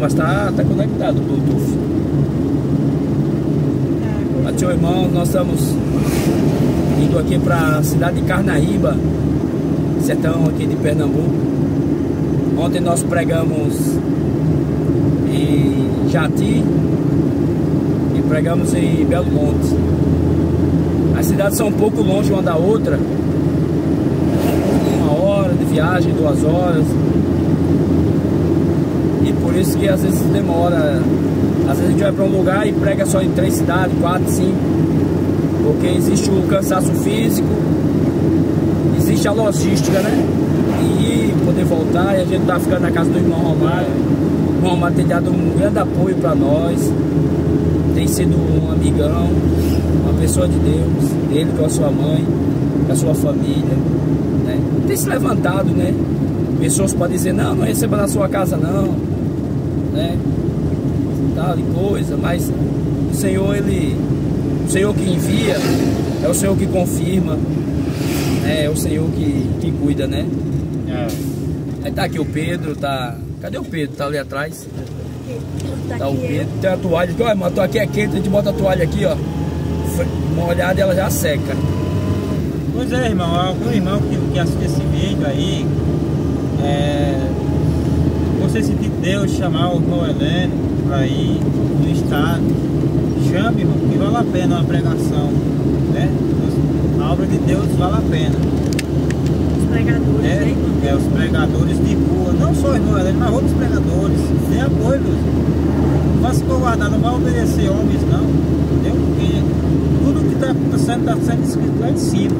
mas tá conectado o Bluetooth. Mas, seu irmão, nós estamos indo aqui para a cidade de Carnaíba, sertão aqui de Pernambuco. Ontem nós pregamos em Jati e pregamos em Belo Monte. As cidades são um pouco longe uma da outra, 1 hora de viagem, 2 horas, e por isso que às vezes demora. Às vezes a gente vai para um lugar e prega só em 3 cidades, 4, 5, porque existe o cansaço físico, existe a logística, né? E ir, poder voltar, e a gente tá ficando na casa do irmão Romário. O irmão Romário tem dado um grande apoio para nós, tem sido um amigão, uma pessoa de Deus, ele com a sua mãe, com a sua família, né? Tem se levantado, né? Pessoas podem dizer, não receba na sua casa não, né? Tal e coisa, mas o Senhor, o Senhor que envia, é o Senhor que confirma, né? É o Senhor que cuida, né? Aí tá aqui o Pedro, tá... Cadê o Pedro? Tá ali atrás. Tá o Pedro, tem a toalha aqui, olha, mas aqui é quente, a gente bota a toalha aqui, ó, molhada e ela já seca. Pois é, irmão, algum irmão que assiste esse vídeo aí, você sentir Deus chamar o irmão Heleno para ir no estado, chame, irmão, que vale a pena uma pregação, né? A obra de Deus vale a pena. Os pregadores, né? Os pregadores de rua, não só o irmão Heleno, mas outros pregadores, dê apoio, não vai se covardar, não vai obedecer homens, não, entendeu? Porque tudo que está acontecendo está sendo escrito lá em cima,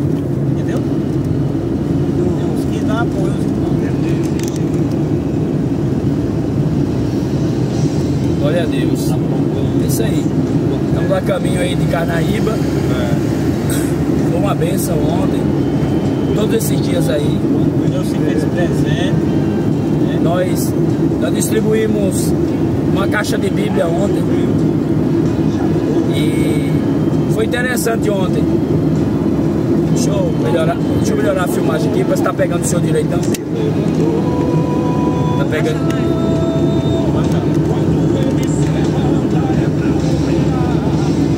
entendeu? Temos que dar apoio aos irmãos. Glória a Deus. É isso aí. Estamos a caminho aí de Carnaíba. Foi uma bênção ontem. Todos esses dias aí. Deus se fez presente. Nós distribuímos uma caixa de Bíblia ontem. E foi interessante ontem. Deixa eu melhorar a filmagem aqui para estar pegando o seu direitão. Tá pegando.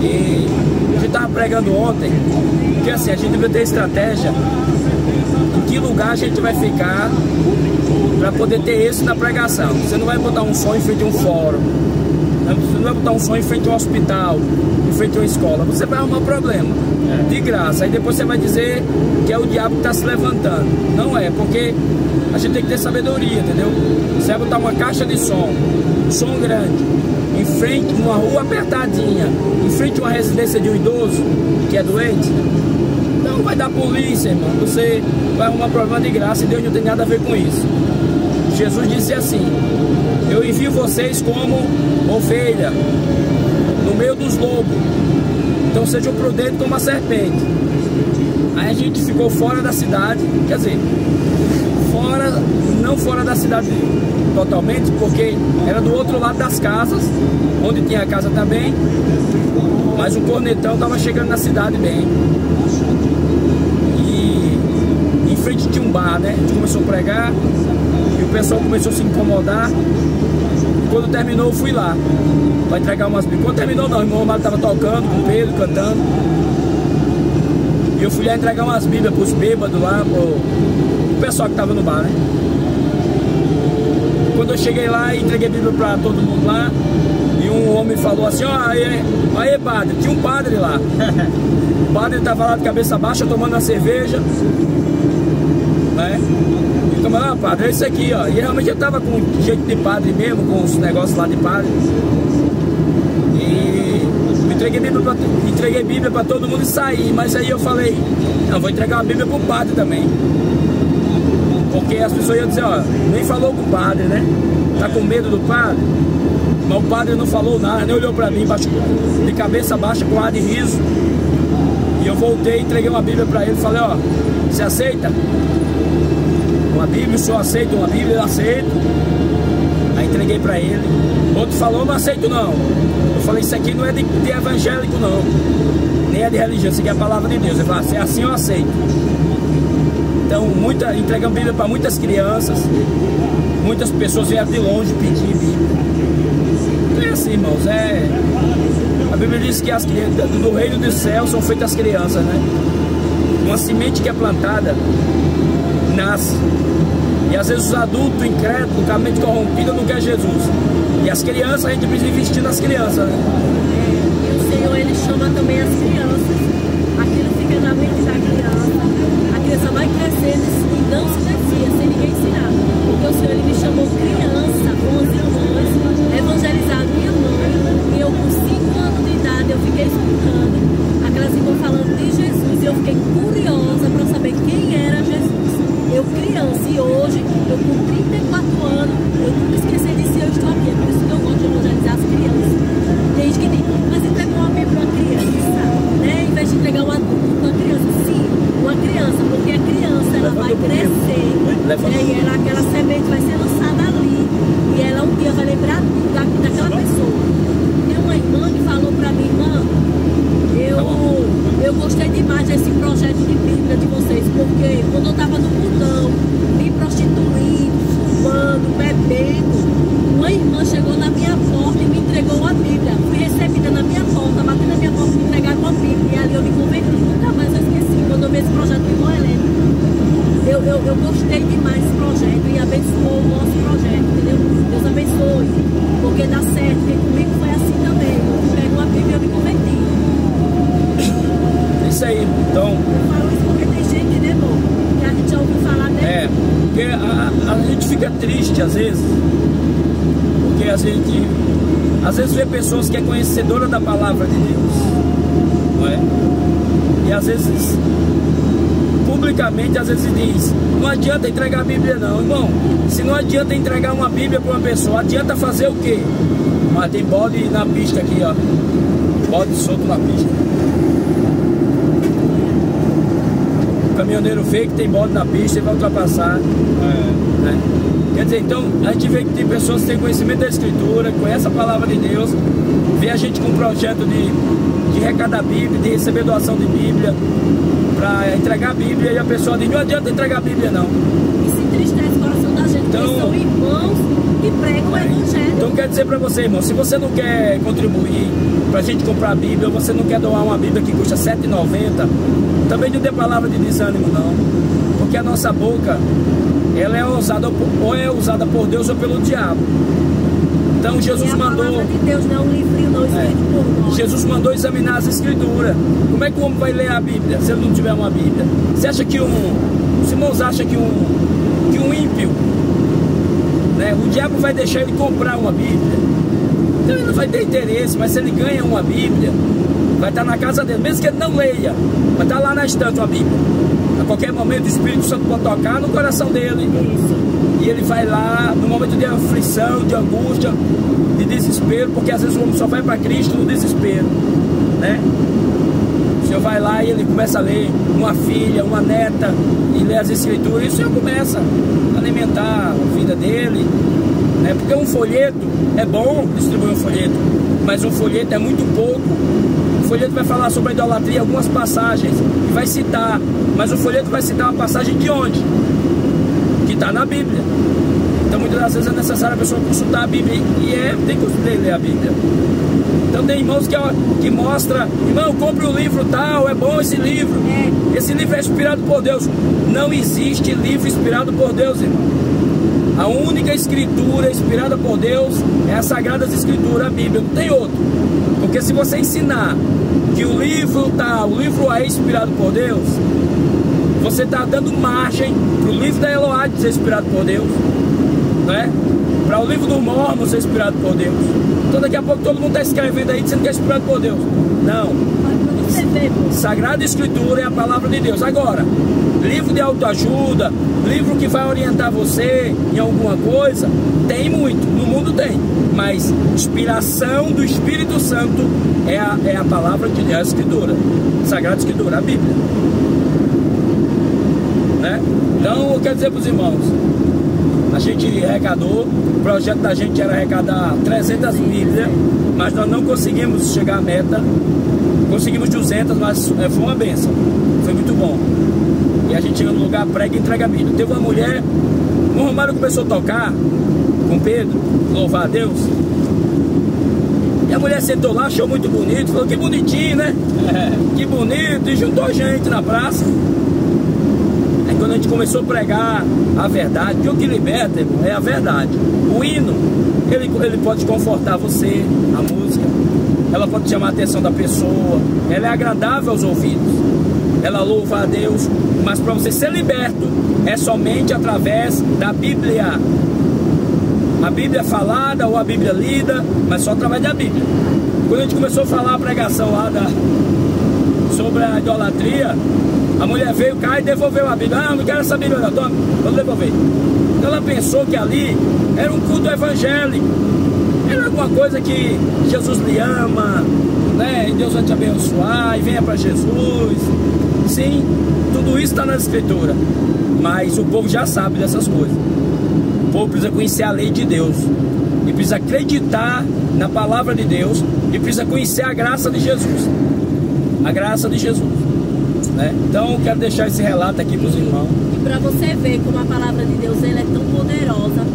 E a gente estava pregando ontem, porque assim, a gente deve ter estratégia em que lugar a gente vai ficar para poder ter isso na pregação. Você não vai botar um som em frente a um fórum, você não vai botar um som em frente a um hospital, em frente a uma escola, você vai arrumar problema, de graça. Aí depois você vai dizer que é o diabo que está se levantando. Não é, porque a gente tem que ter sabedoria, entendeu? Você vai botar uma caixa de som grande, em frente, numa rua apertadinha, em frente a uma residência de um idoso que é doente, não vai dar polícia, irmão. Você vai arrumar problema de graça e Deus não tem nada a ver com isso. Jesus disse assim: eu envio vocês como ovelha no meio dos lobos, então sejam prudentes como a serpente. Aí a gente ficou fora da cidade, quer dizer, não fora da cidade totalmente, porque era do outro lado das casas, onde tinha a casa também, mas o cornetão estava chegando na cidade bem. E em frente tinha um bar, né? A gente começou a pregar e o pessoal começou a se incomodar. E quando terminou, eu fui lá para entregar umas bíblias. Quando terminou, não, o irmão Romário estava tocando com o Pedro, cantando. E eu fui lá entregar umas bíblias para os bêbados lá, pro pessoal que estava no bar, né? Quando eu cheguei lá, entreguei a Bíblia para todo mundo lá, e um homem falou assim: ó, aí padre, tinha um padre lá. O padre estava lá de cabeça baixa, tomando uma cerveja, né? E o camarada, padre, é isso aqui, ó. E realmente ele estava com jeito de padre mesmo, com os negócios lá de padre. E entreguei Bíblia para todo mundo e saí. Mas aí eu falei: não, vou entregar uma Bíblia para o padre também. Porque as pessoas iam dizer: ó, nem falou com o padre, né? Tá com medo do padre? Mas o padre não falou nada, nem olhou pra mim, de cabeça baixa, com ar de riso. E eu voltei, entreguei uma Bíblia pra ele, falei: ó, você aceita uma Bíblia? O senhor aceita uma Bíblia? Eu aceito. Aí entreguei pra ele. Outro falou: não aceito não. Eu falei: isso aqui não é de evangélico não, nem é de religião, isso aqui é a palavra de Deus. Ele falou: se é assim eu aceito. Então, entregamos Bíblia para muitas crianças muitas pessoas vieram de longe pedir Bíblia. Então é assim, irmãos, a Bíblia diz que as crianças do reino dos céus são feitas as crianças, né? Uma semente que é plantada nasce. E às vezes os adultos incrédulos, com a mente corrompida, não quer Jesus. E as crianças, a gente precisa investir nas crianças, né? E o Senhor, Ele chama também as crianças. Aquilo fica na mente da criança. A criança vai crescendo e não se desvia, sem ninguém ensinar. Porque o Senhor, Ele me chamou criança, com as irmãs, evangelizar minha mãe. E eu, com 5 anos de idade, eu fiquei escutando aquelas irmãs falando de Jesus. E eu fiquei curiosa para saber quem era Jesus. Eu criança, e hoje, eu com 34 anos, eu nunca esqueci disso, eu estou aqui. É por isso que eu gosto de evangelizar as crianças. Tem gente que diz, mas entregou uma Bíblia para uma criança, né? Em vez de entregar um adulto para uma criança. Sim, uma criança, porque a criança, ela vai crescer, né? E aquela semente vai ser lançada ali. E ela um dia vai lembrar daquela pessoa. Tem uma irmã que falou para mim, irmã, eu gostei demais desse projeto de Bíblia de vocês, porque quando eu estava no mundão, me prostituindo, fumando, bebendo, uma irmã chegou na minha porta e me entregou a Bíblia. Fui recebida na minha porta, batendo na minha porta e me entregaram uma Bíblia. E ali eu me converti, nunca mais eu esqueci. Quando eu vi esse projeto do irmão Heleno, eu gostei demais desse projeto e abençoou o nosso projeto, entendeu? Deus abençoe, porque dá certo, porque comigo foi assim também. Eu pego uma Bíblia e eu me converti. Isso aí, então. Eu falo isso porque tem gente, né, irmão? Que a gente já ouviu falar dele. Porque a gente fica triste às vezes. Porque a gente às vezes vê pessoas que é conhecedora da palavra de Deus, não é? E às vezes, publicamente, às vezes diz, não adianta entregar a Bíblia não, irmão. Se não adianta entregar uma Bíblia para uma pessoa, adianta fazer o quê? Mas tem bode na pista aqui, ó. Bode solto na pista. O caminhoneiro vê que tem bode na pista e vai ultrapassar. Né? Quer dizer, então, a gente vê que tem pessoas que têm conhecimento da Escritura, conhecem a palavra de Deus, vê a gente com um projeto de arrecadar a Bíblia, de receber doação de Bíblia, para entregar a Bíblia, e a pessoa diz, não adianta entregar a Bíblia não. E se entristece o coração da gente, então, porque são irmãos que pregam o Evangelho. Então quer dizer para você, irmão, se você não quer contribuir para a gente comprar a Bíblia, ou você não quer doar uma Bíblia que custa R$ 7,90, também não dê palavra de desânimo não, porque a nossa boca, ela é usada ou é usada por Deus ou pelo diabo. Então Jesus mandou. A palavra de Deus não é um livrinho não escrito por nós. Jesus mandou examinar as Escrituras. Como é que o homem vai ler a Bíblia se ele não tiver uma Bíblia? Você acha que os irmãos acham que um ímpio, né, o diabo vai deixar ele comprar uma Bíblia? Então ele não vai ter interesse, mas se ele ganha uma Bíblia, vai estar na casa dele, mesmo que ele não leia, vai estar lá na estante uma Bíblia. A qualquer momento o Espírito Santo pode tocar no coração dele. Isso. E ele vai lá no momento de aflição, de angústia, de desespero, porque às vezes o homem só vai para Cristo no desespero, né? O Senhor vai lá e ele começa a ler uma filha, uma neta, e lê as Escrituras, e o Senhor começa a alimentar a vida dele, né? Porque um folheto, é bom distribuir um folheto, mas um folheto é muito pouco. O folheto vai falar sobre a idolatria, algumas passagens, e vai citar, mas o folheto vai citar uma passagem de onde? Que está na Bíblia. Então muitas das vezes é necessário a pessoa consultar a Bíblia, e tem que ler a Bíblia. Então tem irmãos que mostra, irmão, compre o livro tal, é bom esse livro. Esse livro é inspirado por Deus. Não existe livro inspirado por Deus, irmão. A única escritura inspirada por Deus é as Sagradas Escrituras, a Bíblia, não tem outro. Porque se você ensinar que o livro tal, o livro A é inspirado por Deus, você está dando margem para o livro da Eloá ser inspirado por Deus, né? Para o livro do Mormon ser inspirado por Deus. Então daqui a pouco todo mundo está escrevendo aí dizendo que é inspirado por Deus. Não. Sagrada Escritura é a palavra de Deus. Agora, livro de autoajuda, livro que vai orientar você em alguma coisa, tem muito, no mundo tem. Mas inspiração do Espírito Santo é a palavra de Deus, a Escritura, Sagrada Escritura, a Bíblia, né? Então eu quero dizer para os irmãos, a gente arrecadou, o projeto da gente era arrecadar 300 Bíblias, mas nós não conseguimos chegar à meta. Conseguimos 200, mas foi uma benção, foi muito bom. E a gente chega no lugar, prega e entrega a Bíblia. Teve uma mulher O Romário começou a tocar com Pedro, louvar a Deus. E a mulher sentou lá, achou muito bonito, falou que bonitinho, né? Que bonito, e juntou gente na praça. Aí quando a gente começou a pregar a verdade, que o que liberta, irmão, é a verdade. O hino, ele pode confortar você, a música, ela pode chamar a atenção da pessoa, ela é agradável aos ouvidos, ela louva a Deus, mas para você ser liberto, é somente através da Bíblia. A Bíblia falada ou a Bíblia lida, mas só através da Bíblia. Quando a gente começou a falar a pregação lá sobre a idolatria, a mulher veio cá e devolveu a Bíblia. Ah, não quero essa Bíblia não, toma, vou devolver. Então ela pensou que ali era um culto evangélico, era alguma coisa que Jesus lhe ama, né? E Deus vai te abençoar, e venha para Jesus. Sim, tudo isso está na Escritura, mas o povo já sabe dessas coisas. O povo precisa conhecer a lei de Deus, e precisa acreditar na palavra de Deus, e precisa conhecer a graça de Jesus. A graça de Jesus, né? Então eu quero deixar esse relato aqui para os irmãos. E para você ver como a palavra de Deus ela é tão poderosa,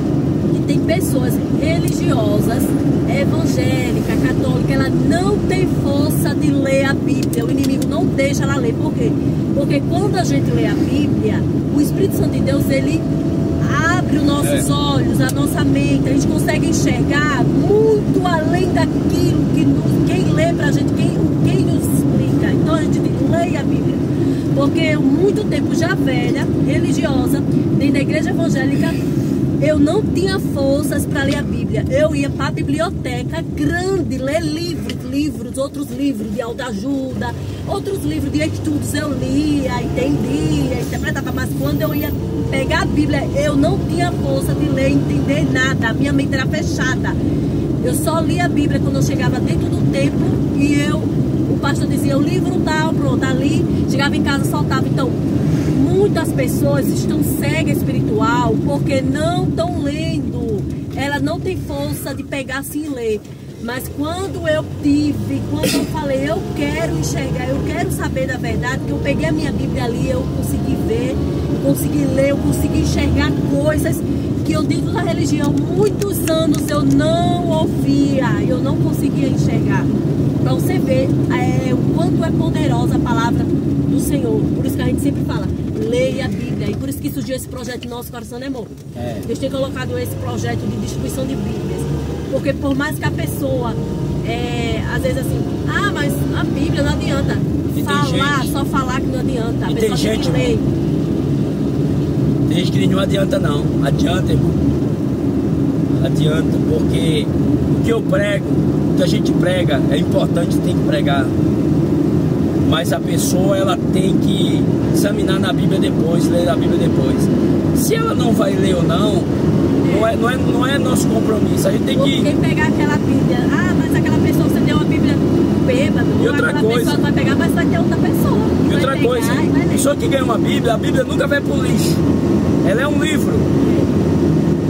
que tem pessoas religiosas, evangélicas, católicas, ela não tem força de ler a Bíblia. O inimigo não deixa ela ler. Por quê? Porque quando a gente lê a Bíblia, o Espírito Santo de Deus, ele abre os nossos olhos, a nossa mente, a gente consegue enxergar muito além daquilo que quem lê pra gente, quem nos explica. Então a gente leia a Bíblia, porque muito tempo já velha, religiosa, dentro da igreja evangélica, eu não tinha forças para ler a Bíblia. Eu ia para a biblioteca grande, ler livros, outros livros de autoajuda, outros livros de estudos eu lia, entendia, interpretava, mas quando eu ia pegar a Bíblia, eu não tinha força de ler, entender nada, a minha mente era fechada. Eu só lia a Bíblia quando eu chegava dentro do templo e o pastor dizia o livro tal, pronto, ali, chegava em casa, soltava. Então, muitas pessoas estão cegas espiritual porque não estão lendo, ela não tem força de pegar assim e ler. Mas quando eu falei, eu quero enxergar, eu quero saber da verdade, que eu peguei a minha Bíblia ali, eu consegui ver, eu consegui ler, eu consegui enxergar coisas que eu dentro da religião, muitos anos eu não ouvia, eu não conseguia enxergar. Para você ver o quanto é poderosa a palavra do Senhor. Por isso que a gente sempre fala, leia a Bíblia. E por isso que surgiu esse projeto no nosso coração, né, amor? Deus tem colocado esse projeto de distribuição de Bíblias. Porque por mais que a pessoa, às vezes assim, mas a Bíblia não adianta. Só falar que não adianta. A pessoa tem que ler. Tem gente que não adianta não. Adianta, irmão. Adianta, porque o que eu prego, o que a gente prega, é importante, tem que pregar. Mas a pessoa, ela tem que examinar na Bíblia depois, ler a Bíblia depois. Se ela não vai ler ou não, não é nosso compromisso. A gente tem que... Quem pegar aquela Bíblia, mas aquela pessoa, você deu uma Bíblia bêbada, e outra coisa, pessoa vai pegar, mas vai ter outra pessoa. E outra coisa, a pessoa que ganha uma Bíblia, a Bíblia nunca vai pro lixo. Ela é um livro.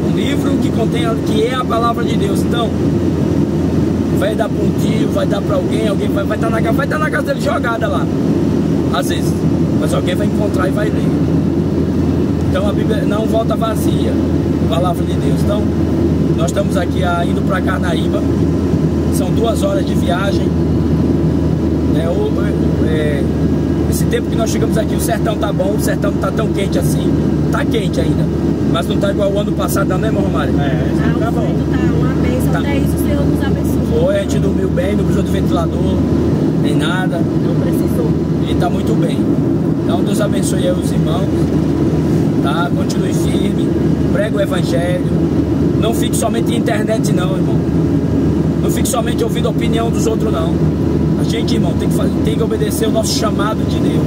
Um livro que contém, que é a palavra de Deus. Então, vai dar para um tio, vai dar para alguém vai estar na casa dele jogada lá, às vezes, mas alguém vai encontrar e vai ler. Então a Bíblia não volta vazia, a palavra de Deus. Então nós estamos aqui indo para Carnaíba, são 2 horas de viagem, esse tempo que nós chegamos aqui, o sertão tá bom, o sertão não tá tão quente assim, tá quente ainda, mas não tá igual o ano passado, não, né, irmão Romário? Tá bom. Tá uma bênção, até isso o Senhor nos abençoou. Foi, a gente dormiu bem, não precisou de ventilador, nem nada. Não precisou. E tá muito bem. Então Deus abençoe aí os irmãos, tá? Continue firme, prega o evangelho. Não fique somente em internet não, irmão. Não fique somente ouvindo a opinião dos outros não. A gente, irmão, tem que obedecer o nosso chamado de Deus.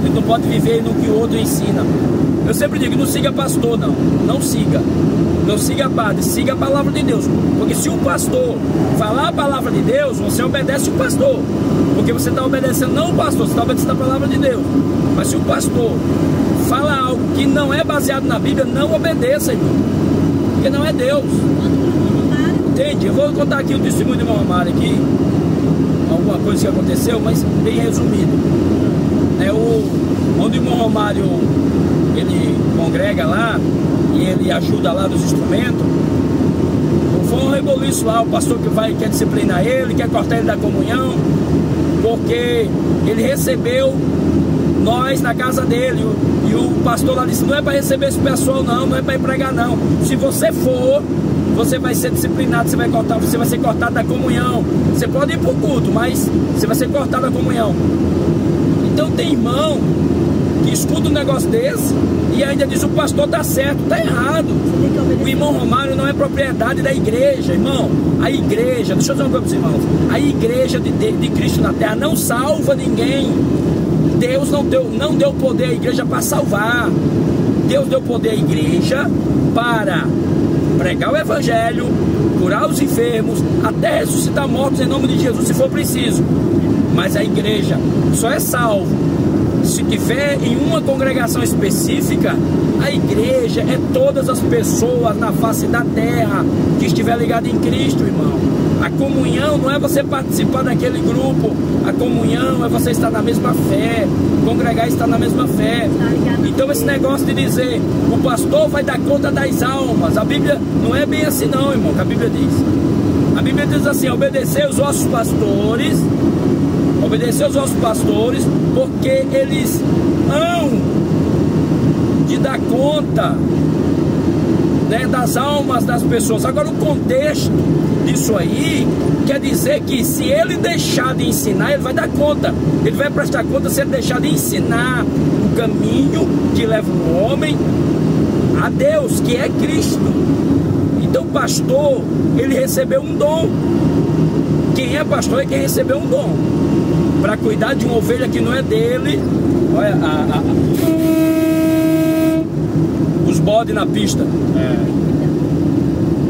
A gente não pode viver no que o outro ensina. Eu sempre digo, não siga pastor não. Não siga. Não siga padre, siga a palavra de Deus. Porque se o pastor falar a palavra de Deus, você obedece o pastor. Porque você está obedecendo não o pastor, você está obedecendo a palavra de Deus. Mas se o pastor fala algo que não é baseado na Bíblia, não obedeça, irmão. Porque não é Deus. Entende? Eu vou contar aqui o testemunho do irmão Romário aqui. Alguma coisa que aconteceu, mas bem resumido. Onde o irmão Romário, ele congrega lá, e ele ajuda lá nos instrumentos. Foi um reboliço lá, o pastor que quer disciplinar ele, quer cortar ele da comunhão, porque ele recebeu nós na casa dele, e o pastor lá disse, não é para receber esse pessoal não, não é para ir pregar não, se você for, você vai ser disciplinado, você vai ser cortado da comunhão, você pode ir para o culto, mas você vai ser cortado da comunhão. Então tem irmão que escuta um negócio desse e ainda diz, o pastor tá certo, tá errado. O irmão Romário não é propriedade da igreja, irmão. A igreja, deixa eu dizer uma coisa para os irmãos, a igreja de Cristo na terra não salva ninguém. Deus não deu poder à igreja para salvar. Deus deu poder à igreja para pregar o evangelho, curar os enfermos, até ressuscitar mortos em nome de Jesus, se for preciso. Mas a igreja só é salvo se tiver em uma congregação específica. A igreja é todas as pessoas na face da terra que estiver ligada em Cristo, irmão. A comunhão não é você participar daquele grupo, a comunhão é você estar na mesma fé, congregar e estar na mesma fé. Então esse negócio de dizer, o pastor vai dar conta das almas, a Bíblia não é bem assim não, irmão, que a Bíblia diz. A Bíblia diz assim, obedecer os vossos pastores, porque eles hão de dar conta, né, das almas das pessoas. Agora o contexto disso aí quer dizer que se ele deixar de ensinar, ele vai dar conta, ele vai prestar conta se ele deixar de ensinar o caminho que leva o homem a Deus, que é Cristo. Então o pastor, ele recebeu um dom. Quem é pastor é quem recebeu um dom para cuidar de uma ovelha que não é dele. Olha os bodes na pista.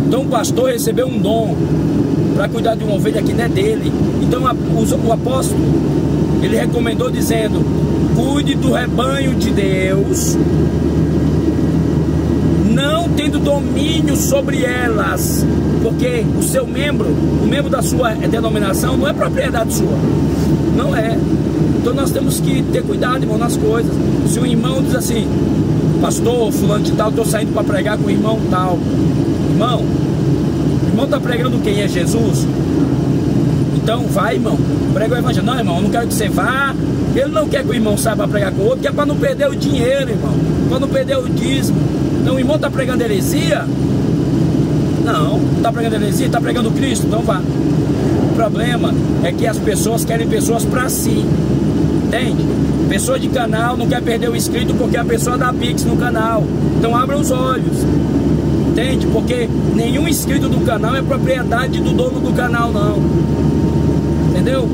Então o pastor recebeu um dom para cuidar de uma ovelha que não é dele. Então o apóstolo, ele recomendou dizendo, cuide do rebanho de Deus, não tendo domínio sobre elas, porque o seu membro, o membro da sua denominação não é propriedade sua, não é. Então nós temos que ter cuidado, irmão, nas coisas. Se um irmão diz assim, pastor fulano de tal, estou saindo para pregar com o irmão tal, irmão, o irmão está pregando quem? É Jesus? Então vai, irmão, prega o evangelho. Não, irmão, eu não quero que você vá. Ele não quer que o irmão saiba para pregar com o outro, que é para não perder o dinheiro, irmão, para não perder o dízimo. Então o irmão está pregando heresia? Não, está pregando heresia, está pregando Cristo, então vá. O problema é que as pessoas querem pessoas para si, entende? Pessoa de canal não quer perder o inscrito porque a pessoa dá pix no canal. Então abra os olhos, entende? Porque nenhum inscrito do canal é propriedade do dono do canal, não. Entendeu?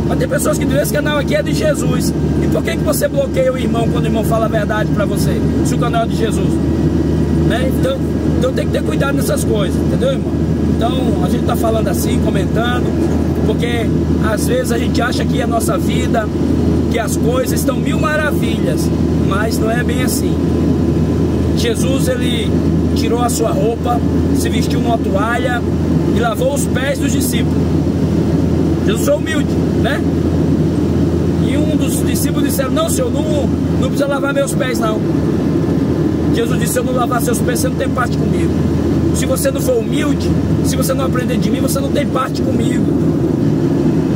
Mas tem pessoas que dizem, esse canal aqui é de Jesus. E por que você bloqueia o irmão quando o irmão fala a verdade para você, se o canal é de Jesus? Né? Então tem que ter cuidado nessas coisas, entendeu, irmão? Então a gente está falando assim, comentando, porque às vezes a gente acha que a nossa vida, que as coisas estão mil maravilhas, mas não é bem assim. Jesus, ele tirou a sua roupa, se vestiu numa toalha e lavou os pés dos discípulos. Jesus foi humilde, né? E um dos discípulos disseram, não, senhor, não precisa lavar meus pés, não. Jesus disse, se eu não lavar seus pés, você não tem parte comigo. Se você não for humilde, se você não aprender de mim, você não tem parte comigo,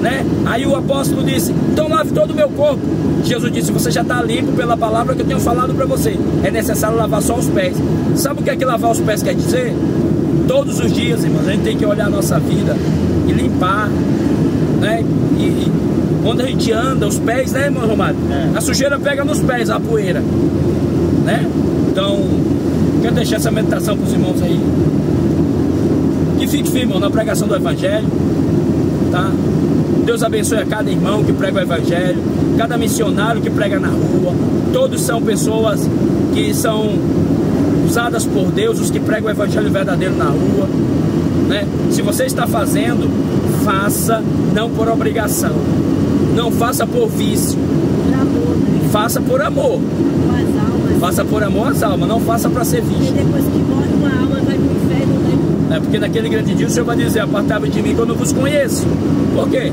né? Aí o apóstolo disse, então lave todo o meu corpo. Jesus disse, você já está limpo pela palavra que eu tenho falado para você. É necessário lavar só os pés. Sabe o que é que lavar os pés quer dizer? Todos os dias, irmãos, a gente tem que olhar a nossa vida e limpar, né? E quando a gente anda, os pés, né, irmão Romário? A sujeira pega nos pés, a poeira, né? Então, quero deixar essa meditação para os irmãos aí. Que fique firme, irmão, na pregação do evangelho, tá? Deus abençoe a cada irmão que prega o evangelho, cada missionário que prega na rua. Todos são pessoas que são usadas por Deus, os que pregam o evangelho verdadeiro na rua, né? Se você está fazendo, faça não por obrigação, não faça por vício, faça por amor. Faça por amor às almas, não faça para ser visto. E depois que morre uma alma, vai para o inferno, né? É porque naquele grande dia o Senhor vai dizer, apartai-vos de mim que eu não vos conheço. Por quê?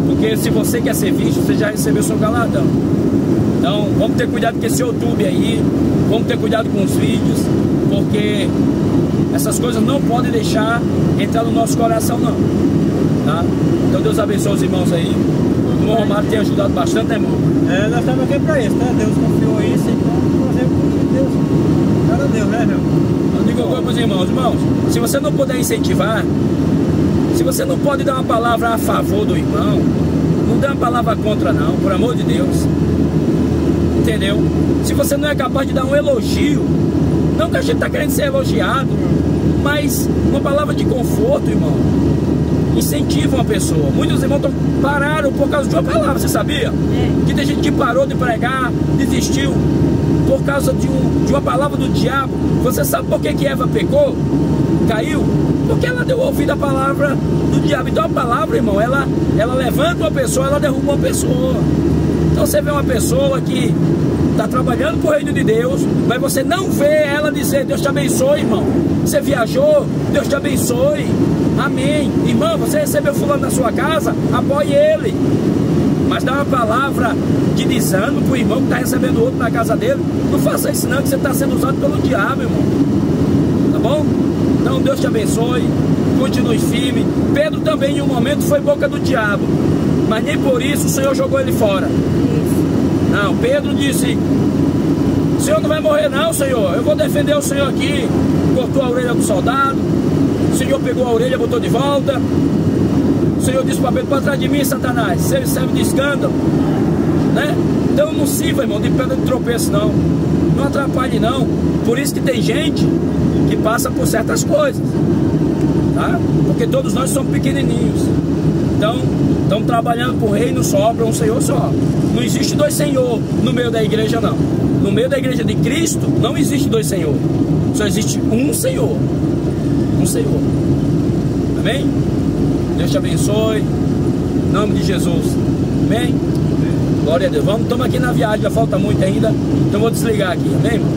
Porque se você quer ser visto, você já recebeu seu galardão. Então vamos ter cuidado com esse YouTube aí, vamos ter cuidado com os vídeos, porque essas coisas não podem deixar entrar no nosso coração não, tá? Então Deus abençoe os irmãos aí. O irmão Romário tem ajudado bastante, né, irmão? Nós estamos aqui para isso, né? Deus confiou isso, então fazer o que Deus. Cara Deus, né, meu? Eu digo agora para os irmãos, se você não puder incentivar, se você não pode dar uma palavra a favor do irmão, não dê uma palavra contra não, por amor de Deus. Entendeu? Se você não é capaz de dar um elogio, não que a gente está querendo ser elogiado, mas uma palavra de conforto, irmão, incentiva uma pessoa. Muitos irmãos pararam por causa de uma palavra, você sabia? Que tem gente que parou de pregar, desistiu por causa de uma palavra do diabo. Você sabe por que Eva pecou? Caiu? Porque ela deu ouvido à palavra do diabo. Então a palavra, irmão, ela levanta uma pessoa, ela derruba uma pessoa. Então você vê uma pessoa que está trabalhando para o reino de Deus, mas você não vê ela dizer: Deus te abençoe, irmão. Você viajou, Deus te abençoe. Amém. Irmão, você recebeu fulano na sua casa, apoie ele. Mas dá uma palavra de desânimo para o irmão que está recebendo outro na casa dele. Não faça isso não, que você está sendo usado pelo diabo, irmão. Tá bom? Então Deus te abençoe, continue firme. Pedro também em um momento foi boca do diabo, mas nem por isso o Senhor jogou ele fora. Não, Pedro disse: o Senhor não vai morrer não, Senhor, eu vou defender o Senhor aqui. Cortou a orelha do soldado, o Senhor pegou a orelha, botou de volta. O Senhor disse para Pedro: para trás de mim, Satanás, você serve de escândalo, né? Então não sirva, irmão, de pedra de tropeço não. Não atrapalhe não. Por isso que tem gente que passa por certas coisas, tá? Porque todos nós somos pequenininhos. Então, estamos trabalhando para o reino só, para um Senhor só. Não existe dois senhor no meio da igreja não. No meio da igreja de Cristo não existe dois senhor. Só existe um Senhor. Um Senhor. Amém? Deus te abençoe. Em nome de Jesus. Amém? Glória a Deus. Estamos aqui na viagem, já falta muito ainda. Então vou desligar aqui. Amém, irmão?